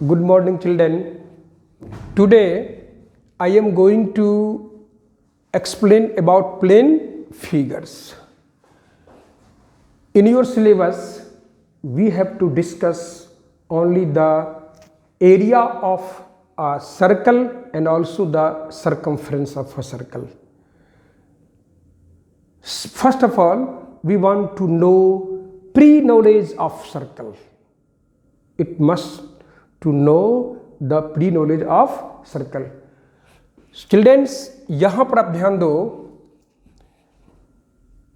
Good morning, children. Today I am going to explain about plane figures. In your syllabus, we have to discuss only the area of a circle and also the circumference of a circle. First of all, we want to know pre-knowledge of circle. It must to know the pre-knowledge of circle. Students, यहाँ पर आप ध्यान दो,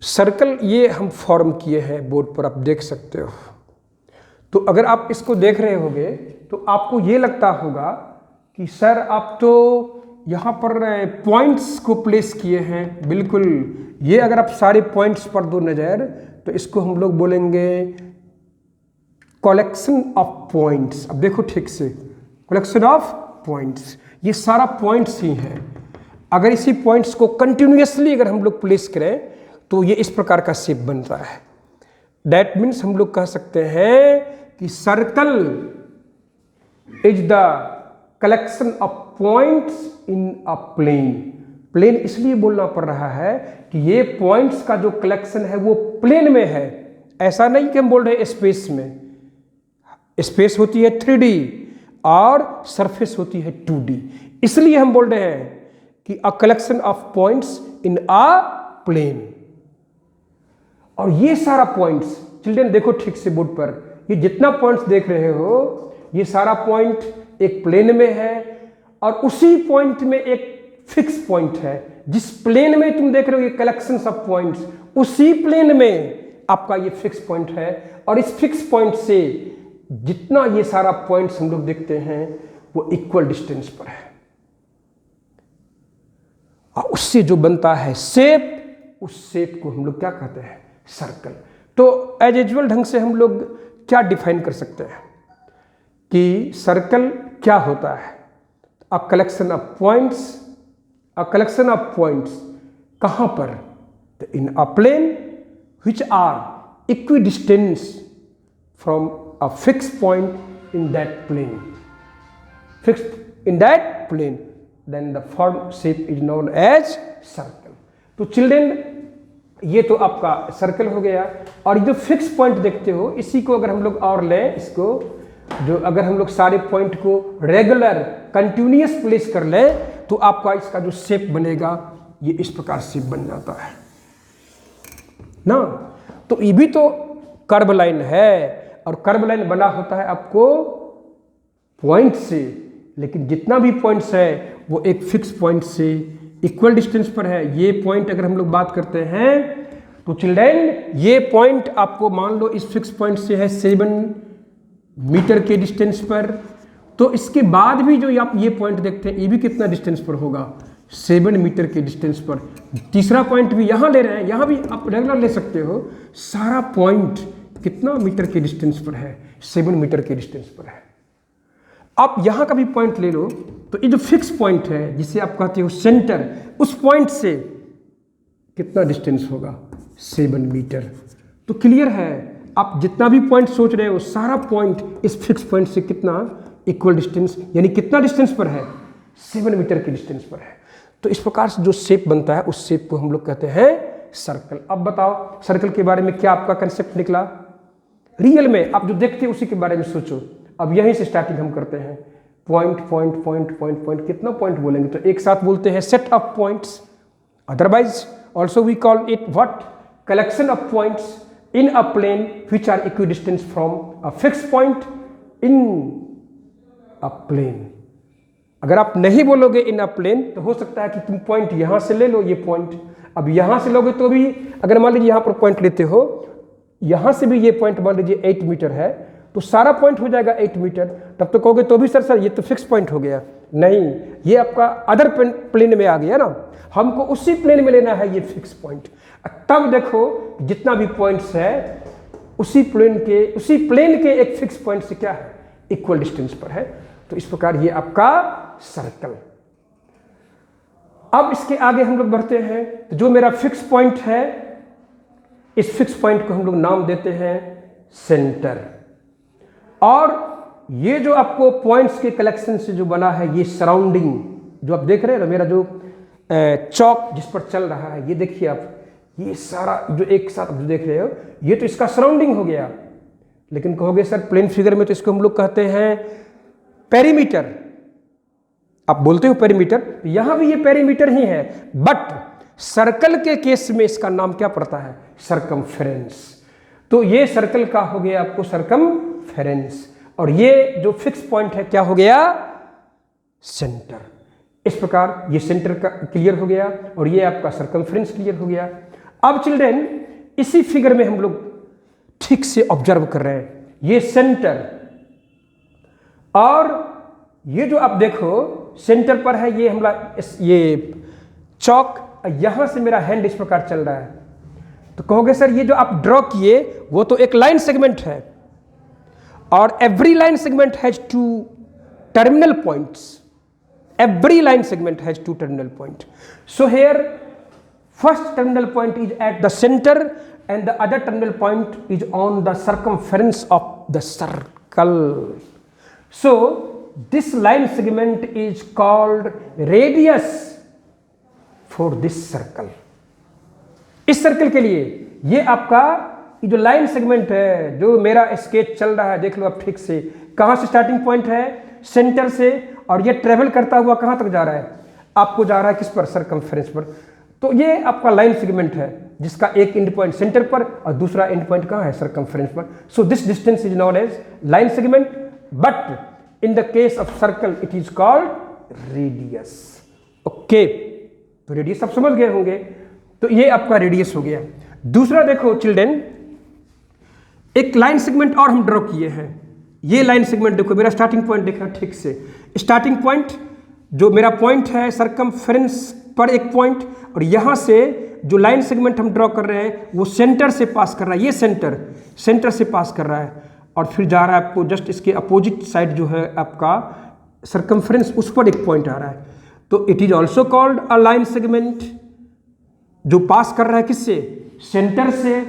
circle ये हम form किए हैं board पर, आप देख सकते हो। तो अगर आप इसको देख रहे होगे तो आपको ये लगता होगा कि सर आप तो यहाँ पर पॉइंट्स को प्लेस किए हैं। बिल्कुल, ये अगर आप सारे पॉइंट्स पर दो नज़र तो इसको हम लोग बोलेंगे कलेक्शन ऑफ पॉइंट्स। अब देखो ठीक से, कलेक्शन ऑफ पॉइंट्स, ये सारा पॉइंट्स ही हैं। अगर इसी पॉइंट्स को कंटिन्यूअसली अगर हम लोग प्लेस करें तो ये इस प्रकार का शेप बनता है। दैट मीन्स हम लोग कह सकते हैं कि circle is the collection of points in a plane. Plane इसलिए बोलना पड़ रहा है कि ये पॉइंट्स का जो कलेक्शन है वो प्लेन में है। ऐसा नहीं कि हम बोल रहे हैं स्पेस में। स्पेस होती है 3D और सरफेस होती है 2D। इसलिए हम बोल रहे हैं कि a collection of points in a plane. और ये सारा पॉइंट्स, चिल्ड्रन देखो ठीक से बोर्ड पर, ये जितना पॉइंट्स देख रहे हो ये सारा पॉइंट एक प्लेन में है और उसी पॉइंट में एक फिक्स पॉइंट है। जिस प्लेन में तुम देख रहे हो ये कलेक्शन ऑफ पॉइंट्स, उसी प्लेन में आपका ये फिक्स पॉइंट है। और इस फिक्स पॉइंट से जितना ये सारा पॉइंट्स हम लोग देखते हैं वो इक्वल डिस्टेंस पर है और उससे जो बनता है शेप, उस शेप को हम लोग क्या कहते हैं? सर्कल। तो एज यूजुअल ढंग से हम लोग क्या डिफाइन कर सकते हैं कि सर्कल क्या होता है? A collection of points. A collection of points कहाँ पर? In a plane which are equidistance from a fixed point in that plane. Fixed in that plane, then the form shape is known as circle. तो children ये तो आपका circle हो गया। और जो फिक्स पॉइंट देखते हो इसी को अगर हम लोग और लें, इसको जो अगर हम लोग सारे पॉइंट को रेगुलर कंटिन्यूअस प्लेस कर लें तो आपका इसका जो शेप बनेगा ये इस प्रकार शेप बन जाता है ना। तो ये भी तो कर्व लाइन है और कर्व लाइन बना होता है आपको पॉइंट से, लेकिन जितना भी पॉइंट्स है वो एक फिक्स पॉइंट से इक्वल डिस्टेंस पर है। ये पॉइंट अगर हम लोग बात करते हैं तो चिल्ड्रन ये पॉइंट आपको मान लो इस फिक्स पॉइंट से है 7 मीटर के डिस्टेंस पर। तो इसके बाद भी जो आप ये पॉइंट देखते हैं ये भी कितना डिस्टेंस पर होगा? 7 मीटर के डिस्टेंस पर। तीसरा पॉइंट भी यहाँ ले रहे हैं, यहाँ भी आप रेगुलर ले सकते हो। सारा पॉइंट कितना मीटर के डिस्टेंस पर है? 7 मीटर के डिस्टेंस पर है। आप यहां का भी पॉइंट ले लो तो ये जो फिक्स पॉइंट है जिसे आप कहते हो सेंटर, उस पॉइंट से कितना डिस्टेंस होगा? 7 मीटर। तो क्लियर है, आप जितना भी पॉइंट सोच रहे हो सारा पॉइंट इस फिक्स पॉइंट से कितना इक्वल डिस्टेंस, यानी कितना डिस्टेंस पर है? 7 मीटर के डिस्टेंस पर है। तो इस प्रकार से जो शेप बनता है उस शेप को हम लोग कहते हैं सर्कल। अब बताओ सर्कल के बारे में क्या आपका कंसेप्ट निकला? रियल में आप जो देखते हैं उसी के बारे में सोचो। अब यहीं से स्टार्टिंग हम करते हैं। Point point point point point, कितना पॉइंट बोलेंगे तो एक साथ बोलते हैं set of points. Otherwise also we call it what? Collection of points in a plane which are equidistance from a fix point in a plane. अगर आप नहीं बोलोगे इन अ प्लेन तो हो सकता है कि तुम पॉइंट यहां से ले लो, ये पॉइंट। अब यहां से लोगे तो भी अगर मान लीजिए यहां पर पॉइंट लेते हो, यहां से भी ये पॉइंट मान लीजिए 8 मीटर है तो सारा पॉइंट हो जाएगा 8 मीटर। तब तो कहोगे तो भी सर ये तो फिक्स पॉइंट हो गया। नहीं, ये आपका अदर प्लेन में आ गया ना, हमको उसी प्लेन में लेना है ये फिक्स पॉइंट। तब देखो जितना भी पॉइंट्स है उसी प्लेन के एक फिक्स पॉइंट से क्या है? इक्वल डिस्टेंस पर है। तो इस प्रकार ये आपका सर्कल। अब इसके आगे हम लोग बढ़ते हैं। तो जो मेरा फिक्स पॉइंट है इस फिक्स पॉइंट को हम लोग नाम देते हैं सेंटर। और ये जो आपको पॉइंट्स के कलेक्शन से जो बना है, ये सराउंडिंग जो आप देख रहे हैं ना, मेरा जो चौक जिस पर चल रहा है, ये देखिए आप, ये सारा जो एक साथ जो देख रहे हो, ये तो इसका सराउंडिंग हो गया। लेकिन कहोगे सर प्लेन फिगर में तो इसको हम लोग कहते हैं पेरीमीटर, आप बोलते हो पेरीमीटर, यहां भी ये पेरीमीटर ही है, बट सर्कल के केस में इसका नाम क्या पड़ता है, सरकमफेरेंस। तो ये सर्कल का हो गया आपको सरकमफेरेंस, और ये जो फिक्स पॉइंट है क्या हो गया, सेंटर। इस प्रकार ये सेंटर का क्लियर हो गया और ये आपका सरकमफेरेंस क्लियर हो गया। अब चिल्ड्रेन इसी फिगर में हम लोग ठीक से ऑब्जर्व कर रहे हैं, ये सेंटर, और ये जो आप देखो सेंटर पर है, ये हमारा ये चौक, यहां से मेरा हैंड इस प्रकार चल रहा है। तो कहोगे सर ये जो आप ड्रॉ किए वो तो एक लाइन सेगमेंट है, और every line segment has two terminal points, every line segment has two terminal point. So here first terminal point is at the center and the other terminal point is on the circumference of the circle. So this line segment is called radius for this circle. इस circle के लिए ये आपका ये जो line segment है, जो मेरा स्केच चल रहा है, देख लो आप ठीक से, कहां से स्टार्टिंग पॉइंट है, सेंटर से, और ये ट्रेवल करता हुआ कहां तक जा रहा है, आपको जा रहा है किस पर, सरकमफेरेंस पर। तो ये आपका लाइन सेगमेंट है जिसका एक एंड पॉइंट सेंटर पर और दूसरा एंड पॉइंट कहां है, सरकमफेरेंस पर। So this distance is known as line segment, but in the case of circle it is called radius. Okay, तो रेडियस आप समझ गए होंगे, तो ये आपका रेडियस हो गया। दूसरा देखो चिल्ड्रन, एक लाइन सेगमेंट और हम ड्रॉ किए हैं, ये लाइन सेगमेंट देखो, मेरा स्टार्टिंग पॉइंट देखा ठीक से, स्टार्टिंग पॉइंट जो मेरा पॉइंट है सरकमफेरेंस पर एक पॉइंट, और यहां से जो लाइन सेगमेंट हम ड्रॉ कर रहे हैं वो सेंटर से पास कर रहा है, ये सेंटर से पास कर रहा है, और फिर जा रहा है आपको जस्ट इसके अपोजिट साइड जो है आपका सरकमफेरेंस, उस पर एक पॉइंट आ रहा है। तो it is also called a line segment, जो पास कर रहा है किससे, सेंटर से,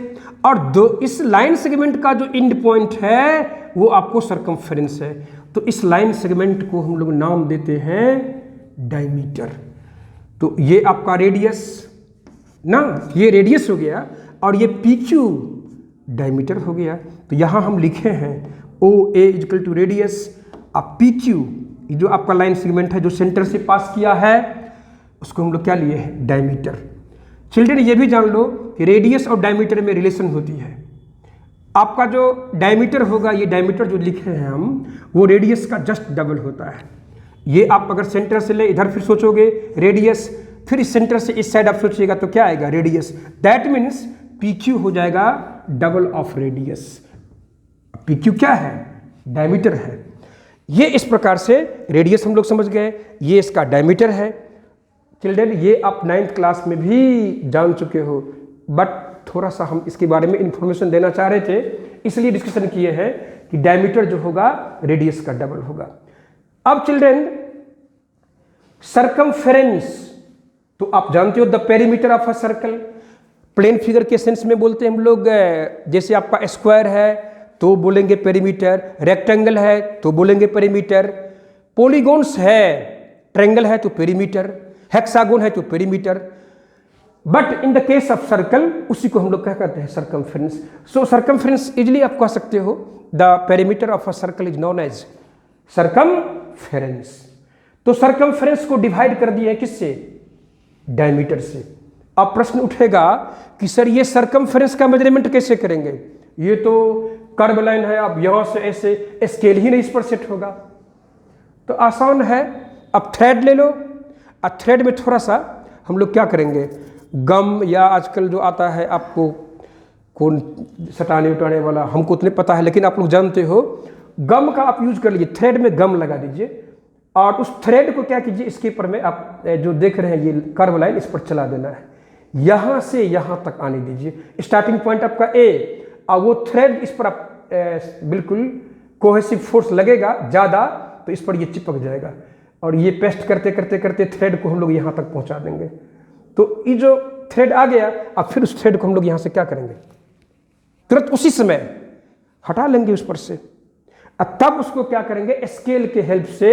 और दो इस लाइन सेगमेंट का जो एंड पॉइंट है वो आपको सरकमफेरेंस है। तो इस लाइन सेगमेंट को हम लोग नाम देते हैं डायमीटर। तो ये आपका रेडियस ना, ये रेडियस हो गया, और ये PQ डायमीटर हो गया। तो यहां हम लिखे हैं OA इक्वल टू रेडियस, अब PQ जो आपका लाइन सेगमेंट है जो सेंटर से पास किया है उसको हम लोग क्या लिए हैं, डायमीटर। चिल्ड्रन ये भी जान लो कि रेडियस और डायमीटर में रिलेशन होती है। आपका जो डायमीटर होगा, ये डायमीटर जो लिखे हैं हम, वो रेडियस का जस्ट डबल होता है। ये आप अगर सेंटर से ले इधर फिर सोचोगे रेडियस, फिर इस सेंटर से इस साइड आप सोचिएगा तो क्या आएगा, रेडियस। दैट मीन्स PQ हो जाएगा डबल ऑफ रेडियस। PQ क्या है, डायमीटर है। ये इस प्रकार से रेडियस हम लोग समझ गए, ये इसका डायमीटर है। चिल्ड्रन ये आप 9th क्लास में भी जान चुके हो, बट थोड़ा सा हम इसके बारे में इंफॉर्मेशन देना चाह रहे थे, इसलिए डिस्कशन किए हैं कि डायमीटर जो होगा रेडियस का डबल होगा। अब चिल्ड्रन सरकमफेरेंस, तो आप जानते हो the perimeter of a circle. Plane figure के सेंस में बोलते हैं हम लोग, जैसे आपका स्क्वायर है तो बोलेंगे पेरीमीटर, रेक्टेंगल है तो बोलेंगे पेरीमीटर, पॉलीगॉन्स है, ट्रायंगल है तो पेरीमीटर, हेक्सागोन है तो perimeter. But in the case of circle उसी को हम लोग क्या कहते हैं, सरकमफेरेंस। सो सरकमफेरेंस इजिली आप कह सकते हो the perimeter of a circle is known as circumference. तो सरकमफेरेंस को डिवाइड कर दिया है किससे, डायमीटर से। अब प्रश्न उठेगा कि सर ये सरकमफेरेंस का मेजरमेंट कैसे करेंगे, ये तो कर्व लाइन है, अब यहां से ऐसे स्केल ही नहीं इस पर सेट होगा। तो आसान है, अब थ्रेड ले लो। अब थ्रेड में थोड़ा सा हम लोग क्या करेंगे, गम या आजकल जो आता है आपको कौन सटाने उटाने वाला, हमको उतने पता है लेकिन आप लोग जानते हो, गम का आप यूज कर लीजिए, थ्रेड में गम लगा दीजिए, और उस थ्रेड को क्या कीजिए, इसके ऊपर में आप जो देख रहे हैं ये कर्व लाइन, इस पर चला देना है, यहां से यहां तक आने दीजिए। स्टार्टिंग पॉइंट आपका A, और वो थ्रेड इस पर आप बिल्कुल कोहेसिव फोर्स लगेगा ज़्यादा तो इस पर ये चिपक जाएगा, और ये पेस्ट करते करते करते थ्रेड को हम लोग यहाँ तक पहुँचा देंगे। तो ये जो थ्रेड आ गया, अब फिर उस थ्रेड को हम लोग यहाँ से क्या करेंगे, तुरंत उसी समय हटा लेंगे उस पर से। तब उसको क्या करेंगे, स्केल के हेल्प से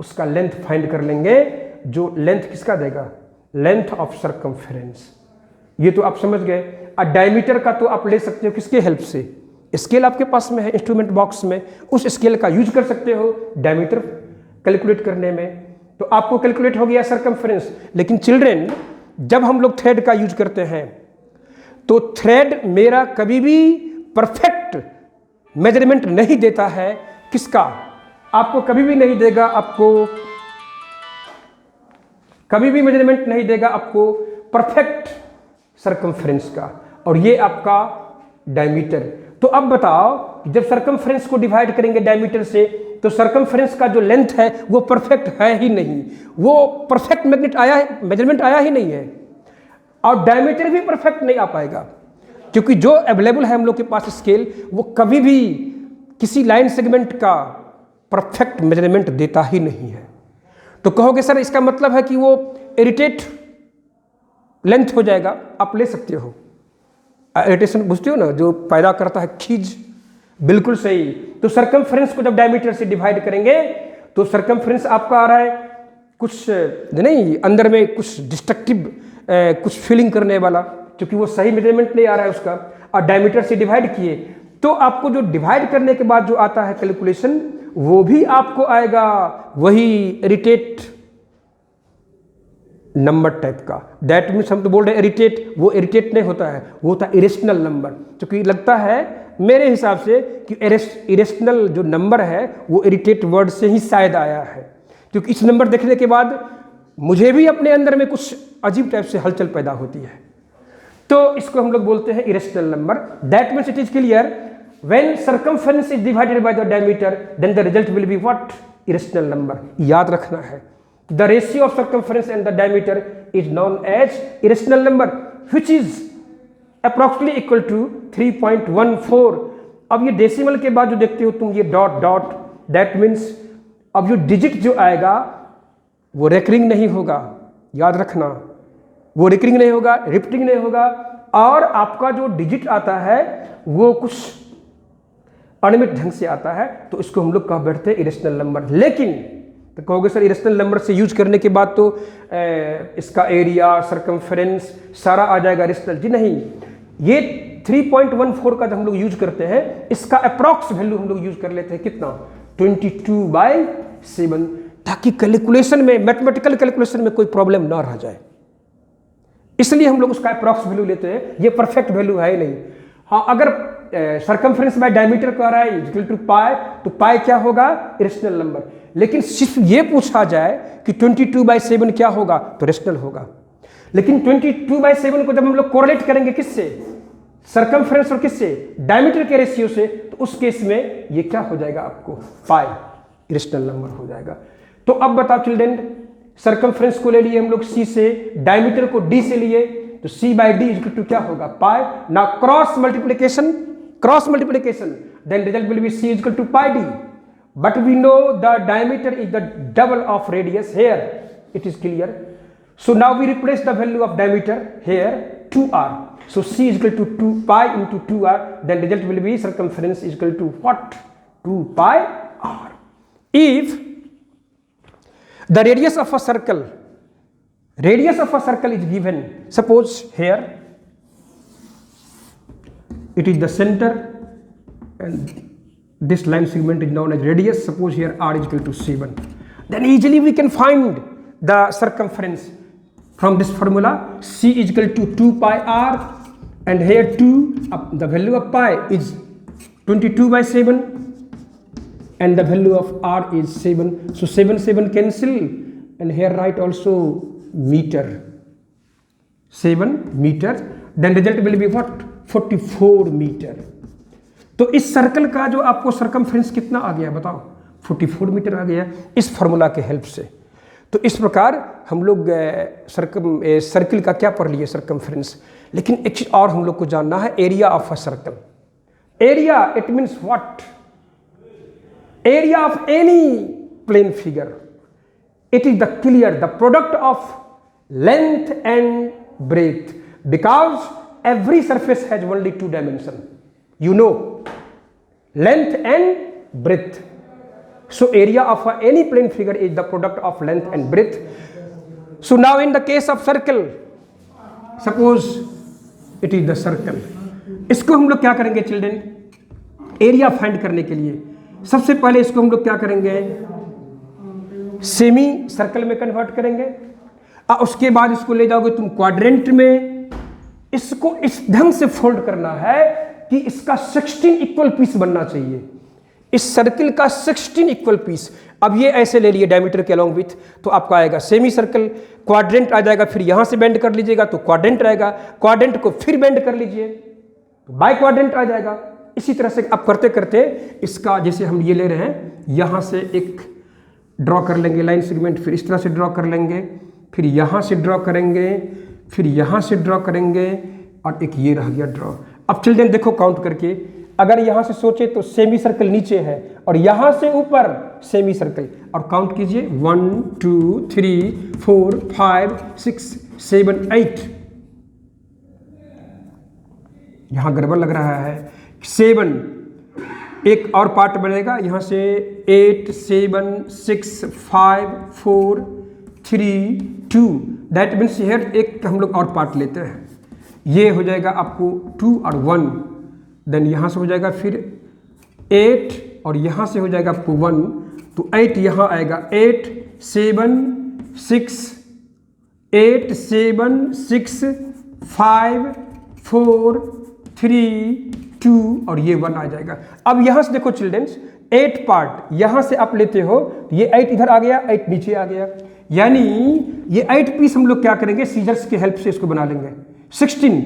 उसका लेंथ फाइंड कर लेंगे, जो लेंथ किसका देगा, लेंथ ऑफ सर्कमफेरेंस। ये तो आप समझ गए। डायमीटर का तो आप ले सकते हो किसके हेल्प से, स्केल आपके पास में है इंस्ट्रूमेंट बॉक्स में, उस स्केल का यूज कर सकते हो डायमीटर कैलकुलेट करने में, तो आपको कैलकुलेट हो गया सर्कमफेरेंस। लेकिन चिल्ड्रेन, जब हम लोग थ्रेड का यूज करते हैं तो थ्रेड मेरा कभी भी परफेक्ट मेजरमेंट नहीं देता है। किसका, आपको कभी भी नहीं देगा, आपको कभी भी मेजरमेंट नहीं देगा आपको परफेक्ट सर्कमफेरेंस का, और ये आपका डायमीटर। तो अब बताओ, जब सर्कमफेरेंस को डिवाइड करेंगे डायमीटर से, तो सर्कमफेरेंस का जो लेंथ है वो परफेक्ट है ही नहीं, वो परफेक्ट मेजरमेंट आया ही नहीं है, और डायमीटर भी परफेक्ट नहीं आ पाएगा, क्योंकि जो अवेलेबल है हम लोग के पास स्केल, वो कभी भी किसी लाइन सेगमेंट का परफेक्ट मेजरमेंट देता ही नहीं है। तो कहोगे सर इसका मतलब है कि वो इरिटेट लेंथ हो जाएगा, आप ले सकते हो। इरिटेशन बुझते हो ना, जो पैदा करता है खींच, बिल्कुल सही। तो सर्कमफेरेंस को जब डायमीटर से डिवाइड करेंगे तो सर्कमफेरेंस आपका आ रहा है कुछ नहीं, अंदर में कुछ डिस्ट्रक्टिव कुछ फीलिंग करने वाला, क्योंकि वो सही मेजरमेंट नहीं आ रहा है उसका, और डायमीटर से डिवाइड किए तो आपको जो डिवाइड करने के बाद जो आता है कैलकुलेशन, वो भी आपको आएगा वही इरिटेट नंबर टाइप का। दैट मीन्स हम तो बोल रहे हैं इरिटेट, वो इरिटेट नहीं होता है, वो होता है इरेशनल नंबर। क्योंकि लगता है मेरे हिसाब से कि इरेशनल जो नंबर है वो इरिटेट वर्ड से ही शायद आया है, क्योंकि इस नंबर देखने के बाद मुझे भी अपने अंदर में कुछ अजीब टाइप से हलचल पैदा होती है। तो इसको हम लोग बोलते हैं irrational number. That means it is clear, when circumference is divided by the diameter then the result will be what, irrational number. याद रखना है, the ratio of circumference and the diameter is known as irrational number, which is approximately equal to 3.14। अब ये decimal के बाद जो देखते हो तुम ये डॉट डॉट, दैट मीन्स अब जो डिजिट जो आएगा वो रेकरिंग नहीं होगा, याद रखना, वो रेकरिंग नहीं होगा, रिपीटिंग नहीं होगा, और आपका जो डिजिट आता है वो कुछ अनियमित ढंग से आता है, तो इसको हम लोग कह बैठते हैं इरेशनल नंबर। लेकिन तो कहोगे सर इरेशनल नंबर से यूज करने के बाद तो इसका एरिया, सर्कमफेरेंस सारा आ जाएगा इरेशनल। जी नहीं, ये 3.14 का जब हम लोग यूज करते हैं, इसका अप्रॉक्स वैल्यू हम लोग यूज कर लेते हैं कितना, 22/7, ताकि कैलकुलेशन में, मैथमेटिकल कैलकुलेशन में कोई प्रॉब्लम ना रह जाए, इसलिए हम लोग उसका अप्रॉक्स वैल्यू लेते हैं। ये परफेक्ट वैल्यू है ही नहीं। हाँ, अगर सर्कमफेरेंस बाय डायमीटर कह रहा है इक्वल टू पाई, तो पाई क्या होगा, इरेशनल नंबर। लेकिन सिर्फ ये पूछा जाए कि 22/7 क्या होगा, तो रेशनल होगा। लेकिन 22/7 को जब हम लोग कोरिलेट करेंगे किससे, सर्कमफेरेंस और किससे, डायमीटर के रेशियो से, तो उस केस में ये क्या हो जाएगा आपको, पाई, इरेशनल नंबर हो जाएगा। तो अब बताओ चिल्ड्रेन, सर्कमफेरेंस को ले लिए हम लोग C से, डायमीटर को D से लिए, तो C/D इक्वल टू क्या होगा, पाई। ना cross multiplication, then result will be C equal to πD। But we know the diameter is the double of radius here. It is clear. So now we replace the value of diameter here, 2r. So C is equal to 2 pi into 2r. Then result will be circumference is equal to what? 2 pi r. If the radius of a circle is given, suppose here it is the center and this line segment is known as radius. Suppose here r is equal to 7, then easily we can find the circumference from this formula. C is equal to 2 pi r, and here 2, the value of pi is 22/7, and the value of r is 7. So 7 cancel, and here write also meter, 7 meter. Then result will be what, 44 meter. तो इस circle का जो आपको circumference कितना आ गया बताओ, 44 metre आ गया इस फॉर्मूला के हेल्प से। तो इस प्रकार हम लोग सर्कल का क्या पढ़ लिए, सर्कमफेरेंस। लेकिन एक चीज और हम लोग को जानना है, area of a circle. Area it means what, area of any plane figure, it is the clear the product of length and breadth, because every surface has only 2 dimension, you know, length and breadth. So area of any plane figure is the product of length and breadth. So now in the case of circle, suppose it is the circle, इसको हम लोग क्या करेंगे children, area find करने के लिए सबसे पहले इसको हम लोग क्या करेंगे, सेमी सर्कल में कन्वर्ट करेंगे, और उसके बाद इसको ले जाओगे तुम क्वाड्रेंट में। इसको इस ढंग से फोल्ड करना है कि इसका 16 इक्वल पीस बनना चाहिए, इस सर्किल का 16 इक्वल पीस। अब ये ऐसे ले लिए डायमीटर के अलोंग विथ, तो आपका आएगा सेमी सर्कल, क्वाड्रेंट आ जाएगा, फिर यहां से बेंड कर लीजिएगा तो क्वाड्रेंट रहेगा, क्वाड्रेंट को फिर बेंड कर लीजिए तो बाय क्वाड्रेंट आ जाएगा। इसी तरह से आप करते करते इसका, जैसे हम ये ले रहे हैं, यहां से एक ड्रॉ कर लेंगे लाइन सेगमेंट, फिर इस तरह से ड्रॉ कर लेंगे, फिर यहां से ड्रॉ करेंगे, फिर यहां से ड्रॉ करेंगे, और एक ये रह गया ड्रॉ। अब चिल्ड्रन देखो काउंट करके, अगर यहां से सोचे तो सेमी सर्कल नीचे है और यहां से ऊपर सेमी सर्कल, और काउंट कीजिए 1 2 3 4 5 6 7 8। यहां गड़बड़ लग रहा है, 7 एक और पार्ट बनेगा यहां से, 8 7 6 5 4 3 2, दैट मीन्स हियर एक हम लोग और पार्ट लेते हैं, ये हो जाएगा आपको 2 और 1, देन यहाँ से हो जाएगा फिर 8 और यहाँ से हो जाएगा आपको 1, तो 8 यहाँ आएगा, 8 7 6 8 7 6 5 4 3 2 और ये 1 आ जाएगा। अब यहाँ से देखो चिल्ड्रंस, 8 पार्ट यहाँ से आप लेते हो, ये 8 इधर आ गया, 8 नीचे आ गया, यानी ये 8 पीस हम लोग क्या करेंगे, सीजर्स की हेल्प से इसको बना लेंगे। 16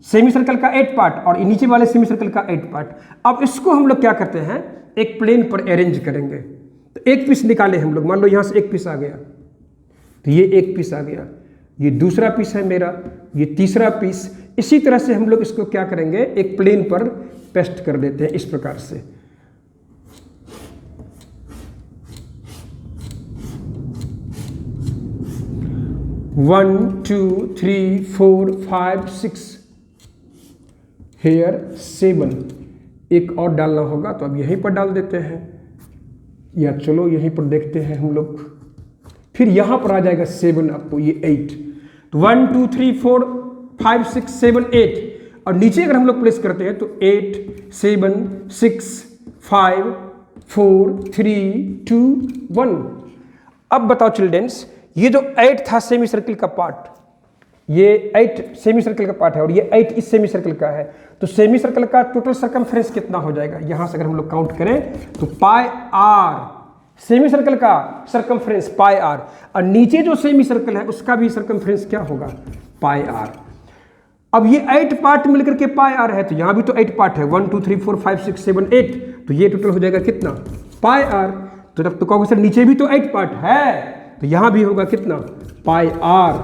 सेमी सर्कल का 8 पार्ट और नीचे वाले सेमी सर्कल का 8 पार्ट। अब इसको हम लोग क्या करते हैं, एक प्लेन पर अरेंज करेंगे। तो एक पीस निकाले हम लोग, मान लो यहां से एक पीस आ गया, तो ये एक पीस आ गया, ये दूसरा पीस है मेरा, ये तीसरा पीस। इसी तरह से हम लोग इसको क्या करेंगे, एक प्लेन पर पेस्ट कर देते हैं इस प्रकार से। वन 2 3 4 5 6 हेयर 7, एक और डालना होगा तो अब यहीं पर डाल देते हैं, या चलो यहीं पर देखते हैं हम लोग, फिर यहां पर आ जाएगा 7 आपको, ये 8, तो 1 2 3 4 5 6 7 8, और नीचे अगर हम लोग प्लेस करते हैं तो 8 7 6 5 4 3 2 1। अब बताओ चिल्ड्रंस, ये जो 8 था सेमी सर्किल का पार्ट, ये 8 सेमी सर्किल का पार्ट है और ये 8 इस सेमी सर्किल का है, तो सेमी सर्किल का टोटल सर्कमफ्रेंस कितना हो जाएगा, यहां से अगर हम लोग काउंट करें तो पाई आर, सेमी सर्किल का सर्कमफ्रेंस पाई आर, और नीचे जो सेमी सर्किल है उसका भी सर्कमफ्रेंस क्या होगा, पाई आर। अब ये 8 पार्ट मिलकर के पाई आर है, तो यहां भी तो 8 पार्ट है, 1 2 3 4 5 6 7 8, तो ये टोटल हो जाएगा कितना, पाई आर। तो जब तो कहोगे सर नीचे भी तो 8 पार्ट है, तो यहां भी होगा कितना, पाई आर।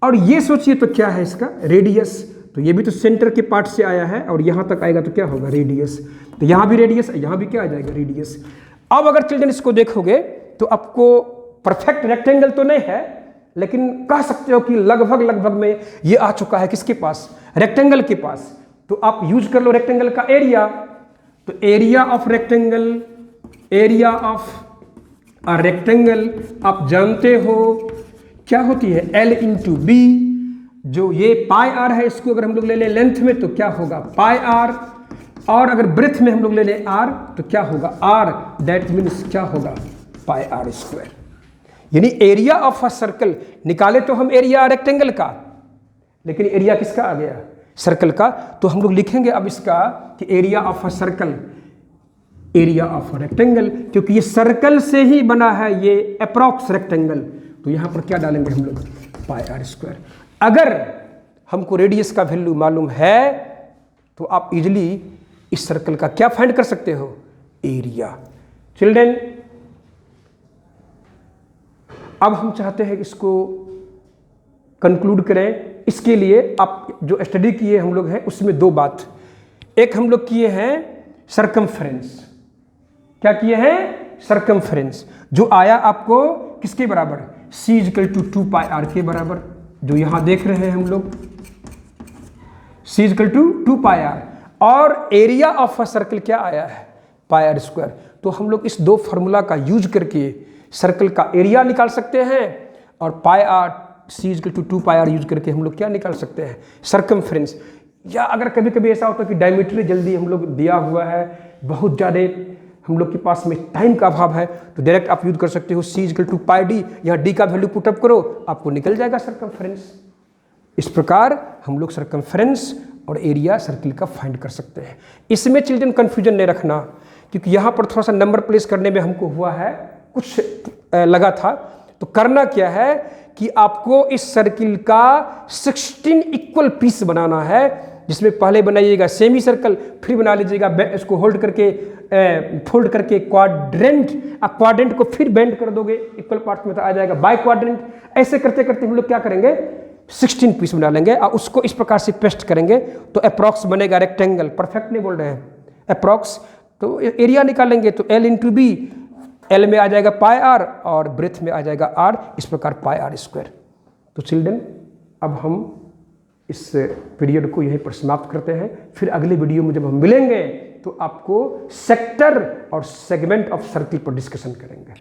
और ये सोचिए तो क्या है इसका रेडियस, तो ये भी तो सेंटर के पार्ट से आया है और यहां तक आएगा तो क्या होगा, रेडियस। तो यहां भी रेडियस, यहां भी क्या आ जाएगा, रेडियस। अब अगर चिल्ड्रन इसको देखोगे तो आपको परफेक्ट रेक्टेंगल तो नहीं है, लेकिन कह सकते हो कि लगभग में ये आ चुका है किसके पास, रेक्टेंगल के पास। तो आप यूज कर लो रेक्टेंगल का एरिया, तो area of rectangle, area of a rectangle आप जानते हो क्या होती है, L इंटू बी। जो ये पाई आर है, इसको अगर हम लोग ले लें लेंथ में तो क्या होगा, पाई आर, और अगर ब्रेथ में हम लोग ले लें आर तो क्या होगा, आर, दैट मीन्स क्या होगा, पाई आर स्क्वायर। यानी एरिया ऑफ अ सर्कल निकाले तो हम एरिया रेक्टेंगल का, लेकिन एरिया किसका आ गया, सर्कल का। तो हम लोग लिखेंगे अब इसका कि area of a circle, area of rectangle, क्योंकि ये सर्कल से ही बना है, ये अप्रॉक्स रेक्टेंगल, तो यहां पर क्या डालेंगे हम लोग, पाई आर स्क्वायर। अगर हमको रेडियस का वैल्यू मालूम है तो आप इजिली इस सर्कल का क्या फाइंड कर सकते हो, एरिया। चिल्ड्रन अब हम चाहते हैं कि इसको कंक्लूड करें। इसके लिए आप जो स्टडी किए हम लोग हैं उसमें 2 बात, एक हम लोग किए हैं सरकमफ्रेंस, क्या किए हैं, सरकमफ्रेंस, जो आया आपको किसके बराबर, C = 2 पाई आर के बराबर, जो यहां देख रहे हैं हम लोग, C = 2 पाई आर। और एरिया ऑफ अ सर्कल क्या आया है, पाई आर स्क्वायर। तो हम लोग इस दो फार्मूला का यूज करके सर्कल का एरिया निकाल सकते हैं और pi r C equal to 2 pi r use करके हम लोग क्या निकाल सकते हैं, सरकमफ्रेंस। या अगर कभी कभी ऐसा होता है कि डायमीटर जल्दी हम लोग दिया हुआ है, बहुत ज़्यादा हम लोग के पास में टाइम का अभाव है, तो डायरेक्ट आप यूज कर सकते हो सी इक्वल टू पाई डी, यहाँ डी का वैल्यू पुटअप करो, आपको निकल जाएगा सरकमफ्रेंस। इस प्रकार हम लोग सरकमफ्रेंस और एरिया सर्किल का फाइंड कर सकते हैं। इसमें चिल्ड्रन कंफ्यूजन नहीं रखना, क्योंकि यहाँ पर थोड़ा सा नंबर प्लेस करने में हमको हुआ है, कुछ लगा था। तो करना क्या है कि आपको इस सर्किल का 16 इक्वल पीस बनाना है, जिसमें पहले बनाइएगा सेमी सर्कल, फिर बना लीजिएगा इसको होल्ड करके फोल्ड करके क्वाड्रेंट, क्वाड्रेंट को फिर बेंड कर दोगे इक्वल पार्ट में, तो आ जाएगा बाय क्वाड्रेंट। ऐसे करते करते हम लोग क्या करेंगे, 16 पीस बना लेंगे और उसको इस प्रकार से पेस्ट करेंगे तो अप्रॉक्स बनेगा रेक्टेंगल। परफेक्ट नहीं बोल रहे हैं, अप्रॉक्स। तो एरिया निकालेंगे तो L इंटू बी, L में आ जाएगा पाई आर और ब्रेथ में आ जाएगा आर, इस प्रकार पाई आर स्क्वायर। तो चिल्ड्रन अब हम इस पीरियड को यहीं पर समाप्त करते हैं। फिर अगले वीडियो में जब हम मिलेंगे तो आपको सेक्टर और सेगमेंट ऑफ सर्किल पर डिस्कशन करेंगे।